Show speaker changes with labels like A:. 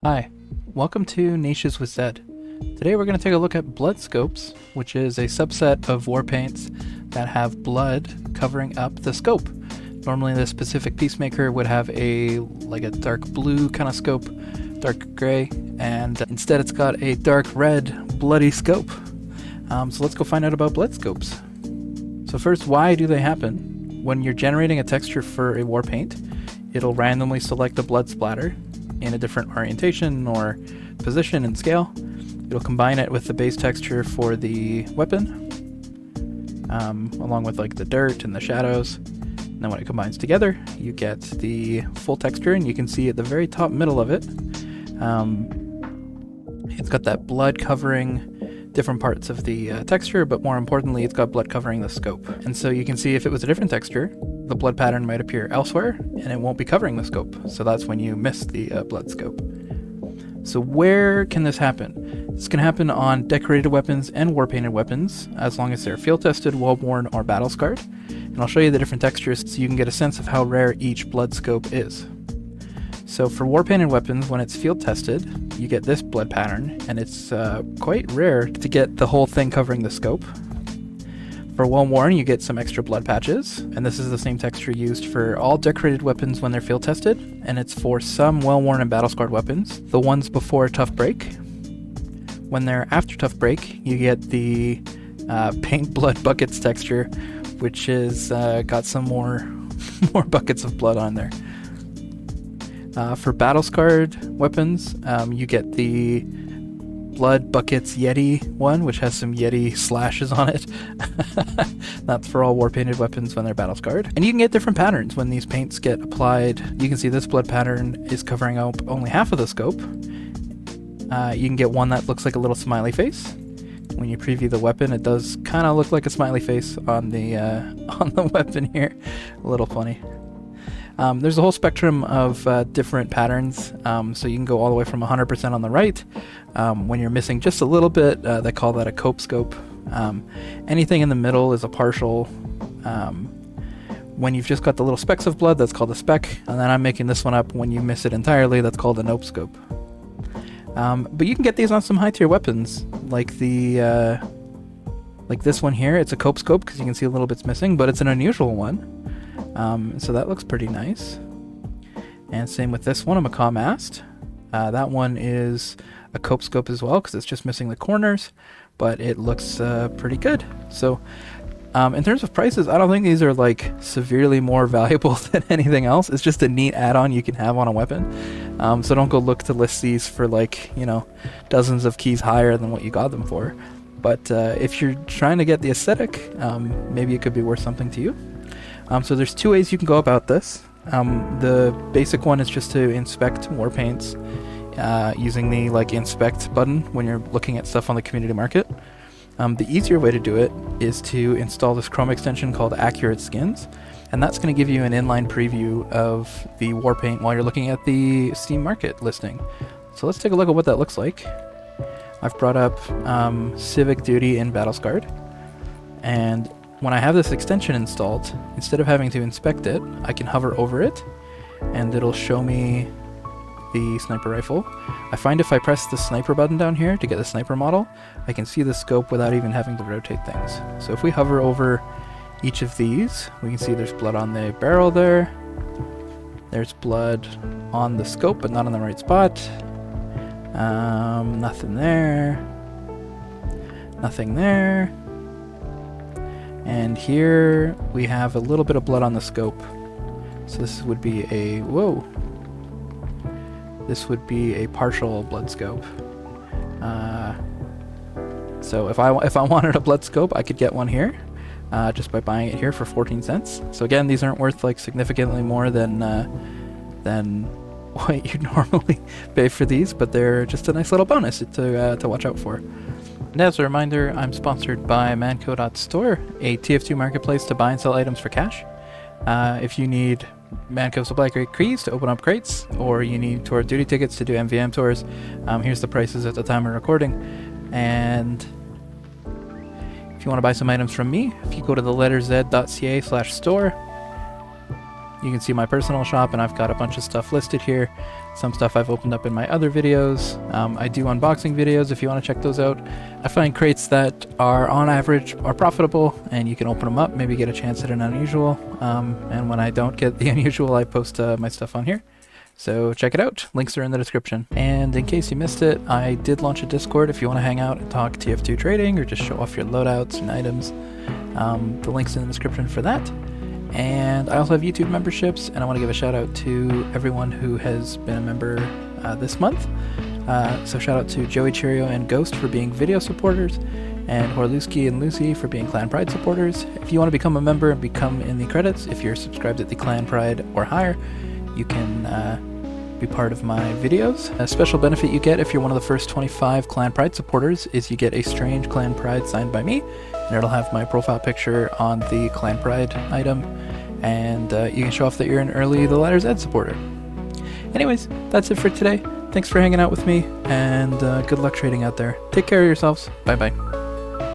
A: Hi, welcome to Niches with Zed. Today we're going to take a look at blood scopes, which is a subset of war paints that have blood covering up the scope. Normally the specific Peacemaker would have a dark blue kind of scope, dark gray, and instead it's got a dark red bloody scope. So let's go find out about blood scopes. So first, why do they happen? When you're generating a texture for a war paint, it'll randomly select a blood splatter in a different orientation or position and scale. It'll combine it with the base texture for the weapon, along with like the dirt and the shadows. And then when it combines together, you get the full texture, and you can see at the very top middle of it, it's got that blood covering different parts of the texture, but more importantly, it's got blood covering the scope. And so you can see if it was a different texture, the blood pattern might appear elsewhere, and it won't be covering the scope. So that's when you miss the blood scope. So where can this happen? This can happen on decorated weapons and war painted weapons, as long as they're field tested, well worn, or battle scarred. And I'll show you the different textures so you can get a sense of how rare each blood scope is. So for war painted weapons, when it's field tested, you get this blood pattern, and it's quite rare to get the whole thing covering the scope. For well worn, you get some extra blood patches, and this is the same texture used for all decorated weapons when they're field tested, and it's for some well worn and battle scarred weapons, the ones before Tough Break. When they're after Tough Break, you get the paint blood buckets texture, which is got some more buckets of blood on there. For battle scarred weapons, you get the Blood Buckets Yeti one, which has some Yeti slashes on it. That's for all war painted weapons when they're battle scarred. And you can get different patterns when these paints get applied. You can see this blood pattern is covering up only half of the scope. You can get one that looks like a little smiley face. When you preview the weapon, it does kind of look like a smiley face on the weapon here. A little funny. There's a whole spectrum of different patterns, so you can go all the way from 100% on the right. When you're missing just a little bit, they call that a cope scope. Anything in the middle is a partial. When you've just got the little specks of blood, that's called a speck, and then I'm making this one up. When you miss it entirely, that's called a nope scope. But you can get these on some high tier weapons, like the like this one here. It's a cope scope because you can see a little bit's missing, but it's an unusual one. So that looks pretty nice. And same with this one, a Macaw Mast. That one is a cope scope as well because it's just missing the corners, but it looks pretty good. So in terms of prices, I don't think these are like severely more valuable than anything else. It's just a neat add-on you can have on a weapon. So don't go look to list these for like, dozens of keys higher than what you got them for. But if you're trying to get the aesthetic, maybe it could be worth something to you. So there's two ways you can go about this. The basic one is just to inspect war paints using the inspect button when you're looking at stuff on the community market. The easier way to do it is to install this Chrome extension called Accurate Skins, and that's going to give you an inline preview of the war paint while you're looking at the Steam Market listing. So let's take a look at what that looks like. I've brought up Civic Duty in Battle Scarred, and when I have this extension installed, instead of having to inspect it, I can hover over it, and it'll show me the sniper rifle. I find if I press the sniper button down here to get the sniper model, I can see the scope without even having to rotate things. So if we hover over each of these, we can see there's blood on the barrel there. There's blood on the scope, but not in the right spot. Nothing there. Nothing there. And here we have a little bit of blood on the scope. So this would be a, whoa. This would be a partial blood scope. So if I wanted a blood scope, I could get one here, just by buying it here for 14 cents. So again, these aren't worth like significantly more than what you'd normally pay for these, but they're just a nice little bonus to watch out for. And as a reminder, I'm sponsored by Manco.store, a TF2 marketplace to buy and sell items for cash. If you need Manco Supply Crate keys to open up crates, or you need tour duty tickets to do MVM tours, here's the prices at the time of recording. And if you want to buy some items from me, if you go to the letterzed.ca/store, you can see my personal shop, and I've got a bunch of stuff listed here. Some stuff I've opened up in my other videos. I do unboxing videos if you want to check those out. I find crates that are on average are profitable, and you can open them up, maybe get a chance at an unusual. And when I don't get the unusual, I post my stuff on here. So check it out. Links are in the description. And in case you missed it, I did launch a Discord if you want to hang out and talk TF2 trading or just show off your loadouts and items. The link's in the description for that. And I also have YouTube memberships, and I want to give a shout out to everyone who has been a member this month. So shout out to Joey Cheerio and Ghost for being video supporters, and Horluski and Lucy for being Clan Pride supporters. If you want to become a member and become in the credits, if you're subscribed at the Clan Pride or higher, you can be part of my videos. A special benefit you get if you're one of the first 25 Clan Pride supporters is you get a strange Clan Pride signed by me, and it'll have my profile picture on the Clan Pride item, and you can show off that you're an early The Ladder Z supporter. Anyways, that's it for today. Thanks for hanging out with me, and good luck trading out there. Take care of yourselves. Bye bye.